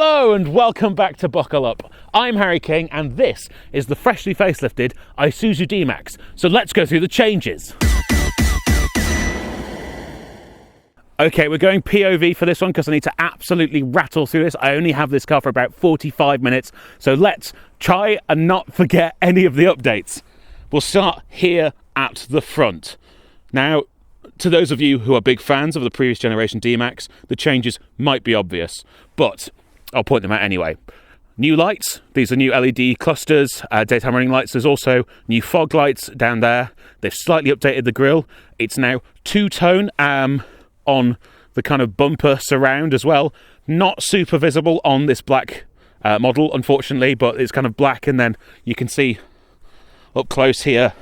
Hello and welcome back to Buckle Up. I'm Harry King and this is the freshly facelifted Isuzu D-Max. So let's go through the changes. Okay, we're going POV for this one because I need to absolutely rattle through this. I only have this car for about 45 minutes, so let's try and not forget any of the updates. We'll start here at the front. Now, to those of you who are big fans of the previous generation D-Max, the changes might be obvious, but I'll point them out anyway. New lights, these are new LED clusters, daytime running lights. There's also new fog lights down there. They've slightly updated the grille. It's now two-tone on the kind of bumper surround as well. Not super visible on this black model, unfortunately, but it's kind of black, and then you can see up close here,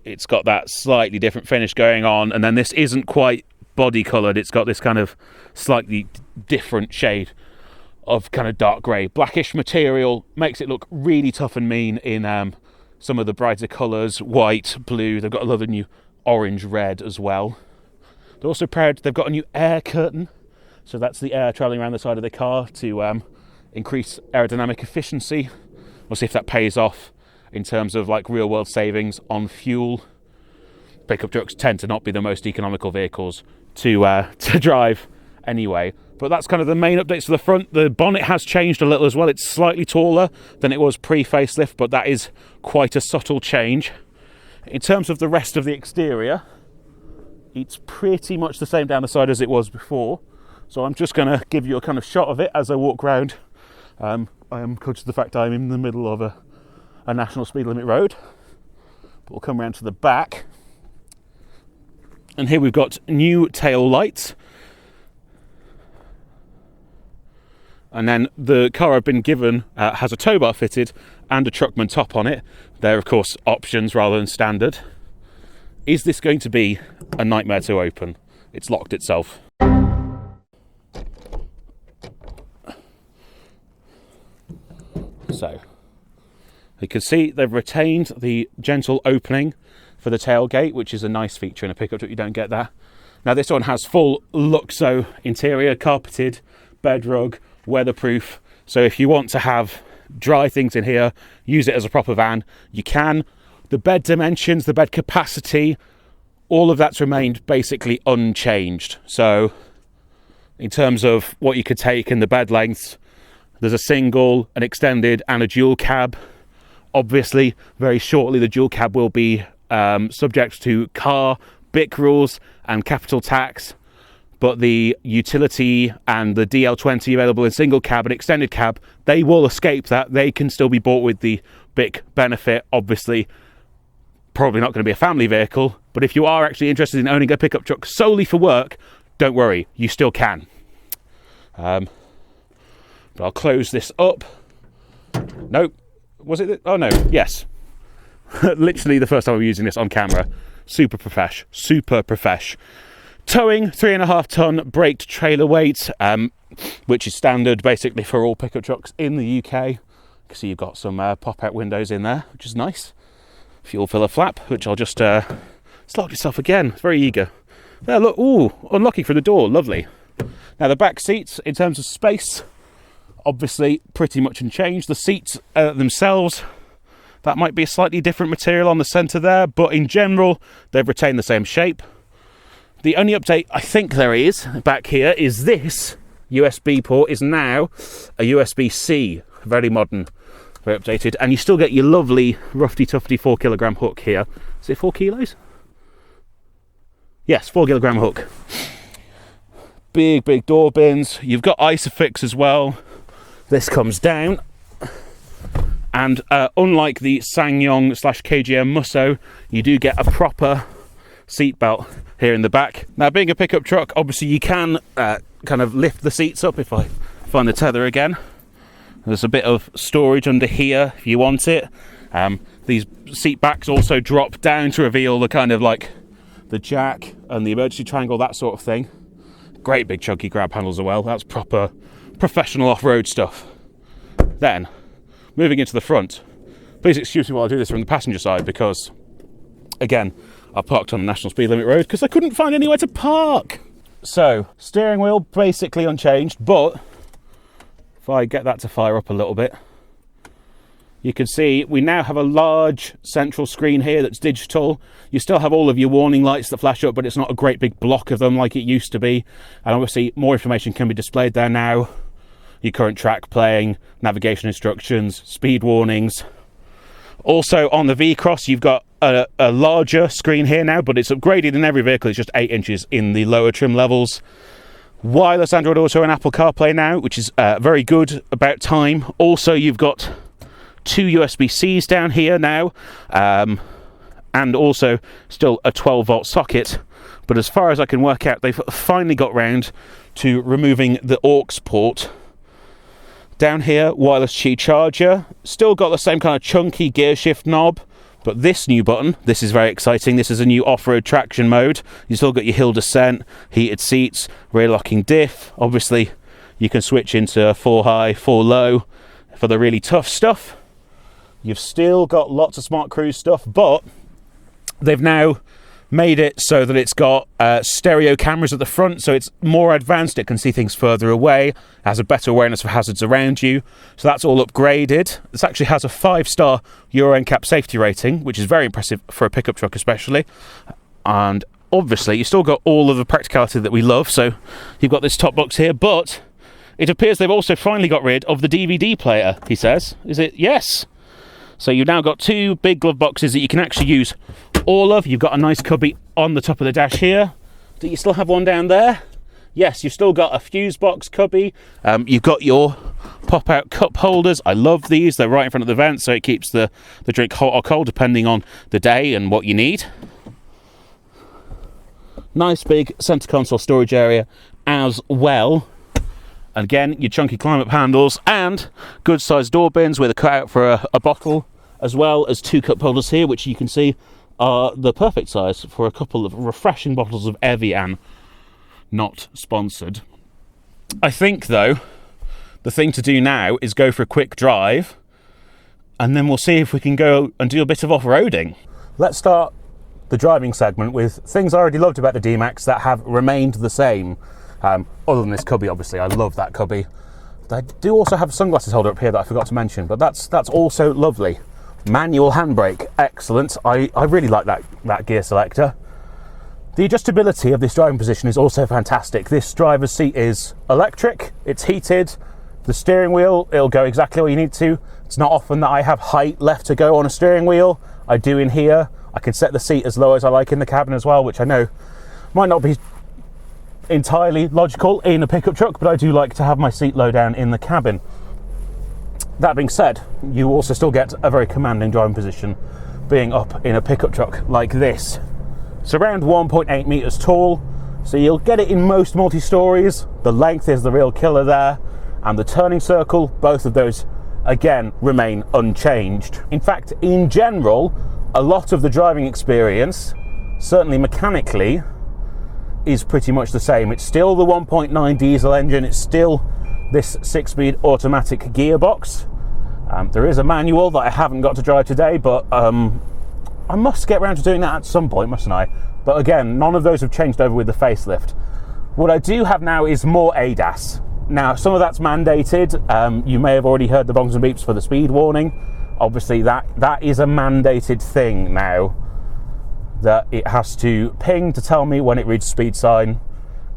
it's got that slightly different finish going on, and then this isn't quite body coloured. It's got this kind of slightly different shade of kind of dark grey. Blackish material makes it look really tough and mean in some of the brighter colours, white, blue. They've got a lot of new orange, red as well. They're also proud they've got a new air curtain, so that's the air travelling around the side of the car to increase aerodynamic efficiency. We'll see if that pays off in terms of like real world savings on fuel. Pickup trucks tend to not be the most economical vehicles to drive anyway. But that's kind of the main updates for the front. The bonnet has changed a little as well. It's slightly taller than it was pre-facelift, but that is quite a subtle change. In terms of the rest of the exterior, it's pretty much the same down the side as it was before. So I'm just going to give you a kind of shot of it as I walk around. I am conscious of the fact I'm in the middle of a national speed limit road. But we'll come around to the back. And here we've got new tail lights. And then the car I've been given has a tow bar fitted and a truckman top on it. They're, of course, options rather than standard. Is this going to be a nightmare to open? It's locked itself. So, you can see they've retained the gentle opening for the tailgate, which is a nice feature in a pickup truck. You don't get that. Now, this one has full Luxo interior, carpeted, bed rug, weatherproof. So if you want to have dry things in here, use it as a proper van, you can. The bed dimensions, the bed capacity, all of that's remained basically unchanged. So in terms of what you could take in the bed lengths, there's a single, an extended and a dual cab. Obviously, very shortly the dual cab will be subject to car, BIC rules and capital tax. But the utility and the DL20 available in single cab and extended cab, they will escape that. They can still be bought with the BIC benefit. Obviously, probably not going to be a family vehicle, but if you are actually interested in owning a pickup truck solely for work, don't worry, you still can. But I'll close this up. Nope. Was it? Oh no, yes. Literally the first time I'm using this on camera. Super profesh. Super profesh. Towing, 3.5 ton braked trailer weight, which is standard basically for all pickup trucks in the UK. You can see you've got some pop-out windows in there, which is nice. Fuel filler flap, which I'll just... it's locked itself again. It's very eager. There, look. Ooh, unlocking from the door. Lovely. Now, the back seats, in terms of space, obviously pretty much unchanged. The seats themselves, that might be a slightly different material on the centre there, but in general, they've retained the same shape. The only update I think there is back here is this USB port is now a USB-C. Very modern, very updated. And you still get your lovely roughy-tufty 4 kilogram hook here. Is it 4 kilos? Yes, 4 kilogram hook. Big, big door bins. You've got Isofix as well. This comes down. And unlike the SsangYong / KGM Musso, you do get a proper seat belt here in the back. Now, being a pickup truck, obviously you can kind of lift the seats up if I find the tether again. There's a bit of storage under here if you want it. These seat backs also drop down to reveal the kind of like the jack and the emergency triangle, that sort of thing. Great big chunky grab handles as well. That's proper professional off-road stuff. Then, moving into the front, please excuse me while I do this from the passenger side because, again, I parked on a national speed limit road because I couldn't find anywhere to park. So, steering wheel basically unchanged, but If I get that to fire up a little bit, you can see we now have a large central screen here that's digital. You still have all of your warning lights that flash up, but it's not a great big block of them like it used to be. And obviously more information can be displayed there now. Your current track playing, navigation instructions, speed warnings. Also on the V-Cross, you've got a larger screen here now, but it's upgraded in every vehicle. It's just 8 inches in the lower trim levels. Wireless Android Auto and Apple CarPlay now, which is very good, about time. Also, you've got 2 USB-Cs down here now, and also still a 12-volt socket. But as far as I can work out, they've finally got round to removing the aux port. Down here, wireless Qi charger. Still got the same kind of chunky gear shift knob, but this new button, this is very exciting. This is a new off-road traction mode. You still got your hill descent, heated seats, rear locking diff. Obviously, you can switch into 4 high, 4 low for the really tough stuff. You've still got lots of smart cruise stuff, but they've now made it so that it's got stereo cameras at the front, so it's more advanced. It can see things further away, has a better awareness of hazards around you, so that's all upgraded. This actually has a 5-star Euro NCAP safety rating, which is very impressive for a pickup truck especially. And obviously you still got all of the practicality that we love, so you've got this top box here, but it appears they've also finally got rid of the DVD player, he says. Is it? Yes. So you've now got 2 big glove boxes that you can actually use all of. You've got a nice cubby on the top of the dash here. Do you still have one down there? Yes, you've still got a fuse box cubby. You've got your pop-out cup holders. I love these. They're right in front of the vent, so it keeps the drink hot or cold depending on the day and what you need. Nice big centre console storage area as well. Again, your chunky climb-up handles and good-sized door bins with a cutout for a bottle, as well as 2 cup holders here, which you can see are the perfect size for a couple of refreshing bottles of Evian. Not sponsored. I think, though, the thing to do now is go for a quick drive, and then we'll see if we can go and do a bit of off-roading. Let's start the driving segment with things I already loved about the D-Max that have remained the same. Other than this cubby, obviously, I love that cubby. I do also have a sunglasses holder up here that I forgot to mention, but that's also lovely. Manual handbrake, excellent. I really like that gear selector. The adjustability of this driving position is also fantastic. This driver's seat is electric, it's heated. The steering wheel, it'll go exactly where you need to. It's not often that I have height left to go on a steering wheel. I do in here. I can set the seat as low as I like in the cabin as well, which I know might not be entirely logical in a pickup truck, but I do like to have my seat low down in the cabin. That being said, you also still get a very commanding driving position being up in a pickup truck like this. It's around 1.8 meters tall, so you'll get it in most multi-stories. The length is the real killer there, and the turning circle, both of those again remain unchanged. In fact, in general, a lot of the driving experience, certainly mechanically, is pretty much the same. It's still the 1.9 diesel engine, it's still this 6-speed automatic gearbox. There is a manual that I haven't got to drive today, but I must get around to doing that at some point, mustn't I? But again, none of those have changed over with the facelift. What I do have now is more ADAS. Now, some of that's mandated. You may have already heard the bongs and beeps for the speed warning. Obviously, that is a mandated thing now, that it has to ping to tell me when it reads speed sign,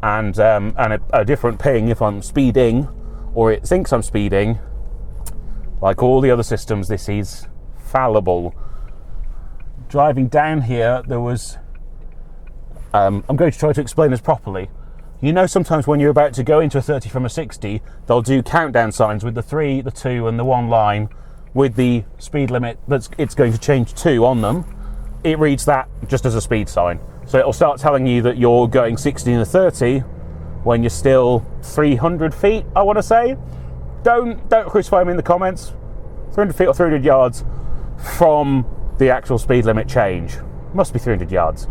and a different ping if I'm speeding, or it thinks I'm speeding. Like all the other systems, this is fallible. Driving down here, there was... I'm going to try to explain this properly. You know, sometimes when you're about to go into a 30 from a 60, they'll do countdown signs with the 3, the 2, and the 1 line with the speed limit that it's going to change to on them. It reads that just as a speed sign. So it'll start telling you that you're going 60 and a 30 when you're still 300 feet, I want to say. Don't crucify me in the comments. 300 feet or 300 yards from the actual speed limit change. Must be 300 yards.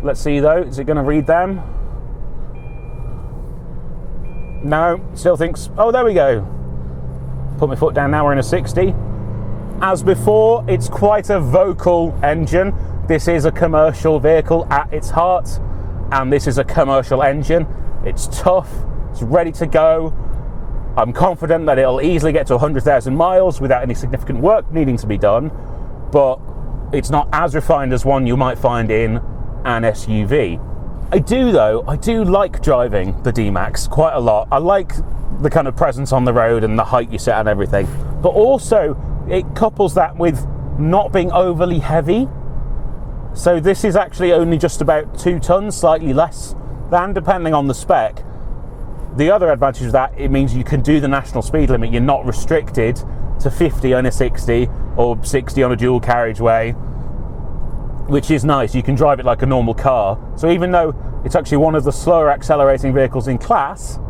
Let's see though, is it going to read them? No, still thinks, oh, there we go. Put my foot down, now we're in a 60. As before, it's quite a vocal engine. This is a commercial vehicle at its heart, and this is a commercial engine. It's tough, it's ready to go. I'm confident that it'll easily get to 100,000 miles without any significant work needing to be done, but it's not as refined as one you might find in an SUV. I do like driving the D-Max quite a lot. I like the kind of presence on the road and the height you sit and everything, but also it couples that with not being overly heavy. So this is actually only just about 2 tons, slightly less than, depending on the spec. The other advantage of that, it means you can do the national speed limit. You're not restricted to 50 on a 60 or 60 on a dual carriageway, which is nice. You can drive it like a normal car. So even though it's actually one of the slower accelerating vehicles in class,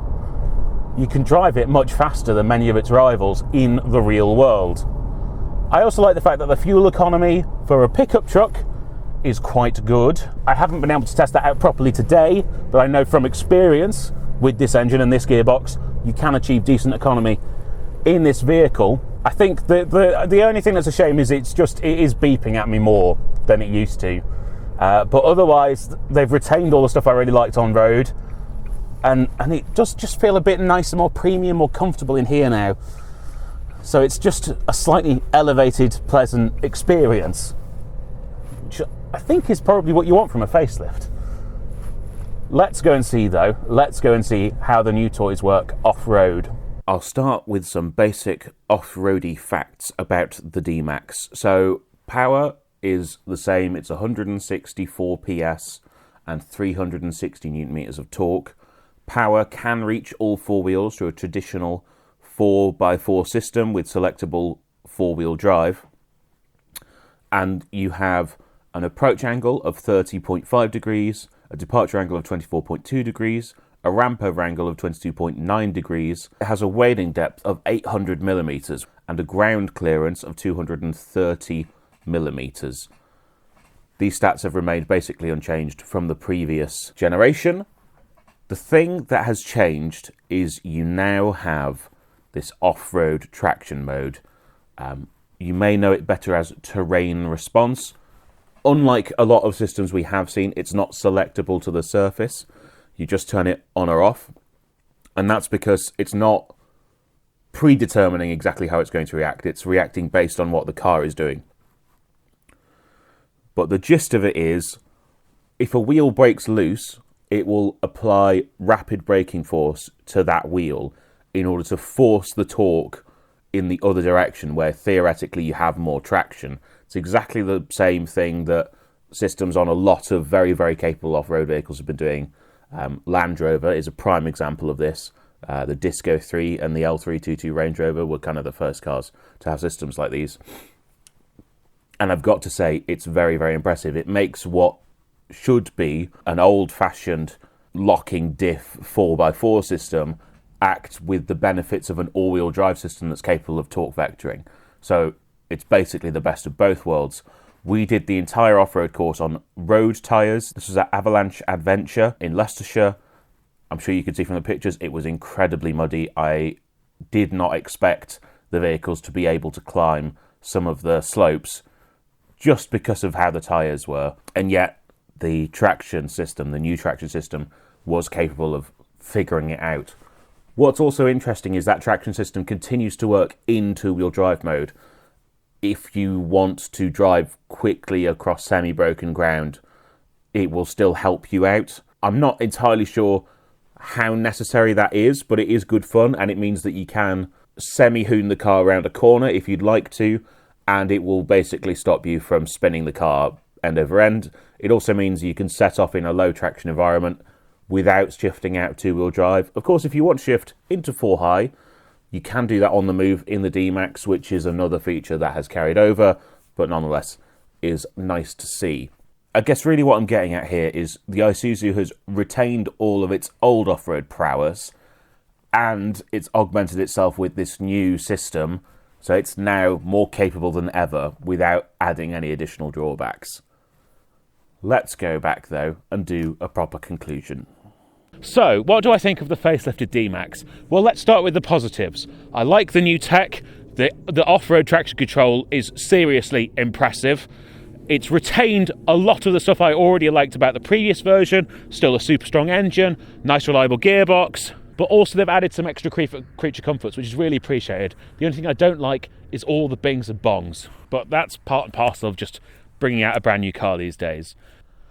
you can drive it much faster than many of its rivals in the real world. I also like the fact that the fuel economy for a pickup truck is quite good. I haven't been able to test that out properly today, but I know from experience with this engine and this gearbox, you can achieve decent economy in this vehicle. I think the only thing that's a shame is it is beeping at me more than it used to. But otherwise, they've retained all the stuff I really liked on road, and it does just feel a bit nicer, more premium, more comfortable in here now. So it's just a slightly elevated, pleasant experience, which I think is probably what you want from a facelift. Let's go and see how the new toys work off-road. I'll start with some basic off-roady facts about the D-Max. So power is the same. It's 164 PS and 360 Newton meters of torque. Power can reach all 4 wheels through a traditional 4x4 system with selectable 4-wheel drive. And you have an approach angle of 30.5 degrees, a departure angle of 24.2 degrees, a ramp over angle of 22.9 degrees. It has a wading depth of 800 millimeters and a ground clearance of 230 millimeters. These stats have remained basically unchanged from the previous generation. The thing that has changed is you now have this off-road traction mode. You may know it better as terrain response. Unlike a lot of systems we have seen, it's not selectable to the surface. You just turn it on or off. And that's because it's not predetermining exactly how it's going to react. It's reacting based on what the car is doing. But the gist of it is, if a wheel breaks loose, it will apply rapid braking force to that wheel in order to force the torque in the other direction, where theoretically you have more traction. It's exactly the same thing that systems on a lot of very, very capable off-road vehicles have been doing. Land Rover is a prime example of this. The Disco 3 and the L322 Range Rover were kind of the first cars to have systems like these. And I've got to say, it's very, very impressive. It makes what should be an old-fashioned locking diff 4x4 system act with the benefits of an all-wheel drive system that's capable of torque vectoring. So it's basically the best of both worlds. We did the entire off-road course on road tyres. This was at Avalanche Adventure in Leicestershire. I'm sure you can see from the pictures, it was incredibly muddy. I did not expect the vehicles to be able to climb some of the slopes just because of how the tyres were. And yet the traction system, the new traction system, was capable of figuring it out. What's also interesting is that traction system continues to work in two-wheel drive mode. If you want to drive quickly across semi-broken ground, it will still help you out. I'm not entirely sure how necessary that is, but it is good fun, and it means that you can semi-hoon the car around a corner if you'd like to, and it will basically stop you from spinning the car end over end. It also means you can set off in a low traction environment without shifting out two-wheel drive. Of course, if you want to shift into 4-high, you can do that on the move in the D-Max, which is another feature that has carried over, but nonetheless is nice to see. I guess really what I'm getting at here is the Isuzu has retained all of its old off-road prowess, and it's augmented itself with this new system, so it's now more capable than ever without adding any additional drawbacks. Let's go back, though, and do a proper conclusion. So, what do I think of the facelifted D-Max? Well, let's start with the positives. I like the new tech. The off-road traction control is seriously impressive. It's retained a lot of the stuff I already liked about the previous version. Still a super strong engine, nice reliable gearbox, But also they've added some extra creature comforts, which is really appreciated. The only thing I don't like is all the bings and bongs, but that's part and parcel of just bringing out a brand new car these days.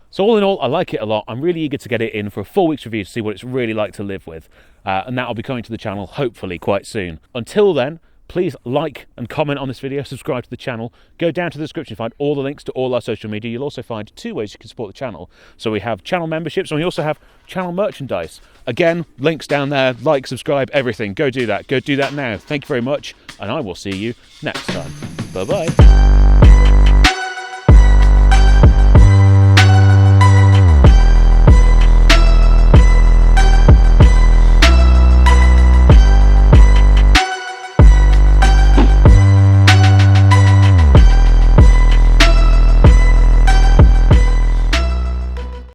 So all in all, I like it a lot. I'm really eager to get it in for a full week's review to see what it's really like to live with. And that'll be coming to the channel hopefully quite soon. Until then, please like and comment on this video, subscribe to the channel. Go down to the description to find all the links to all our social media. You'll also find 2 ways you can support the channel. So we have channel memberships and we also have channel merchandise. Again, links down there, like, subscribe, everything. Go do that. Go do that now. Thank you very much, and I will see you next time. Bye-bye.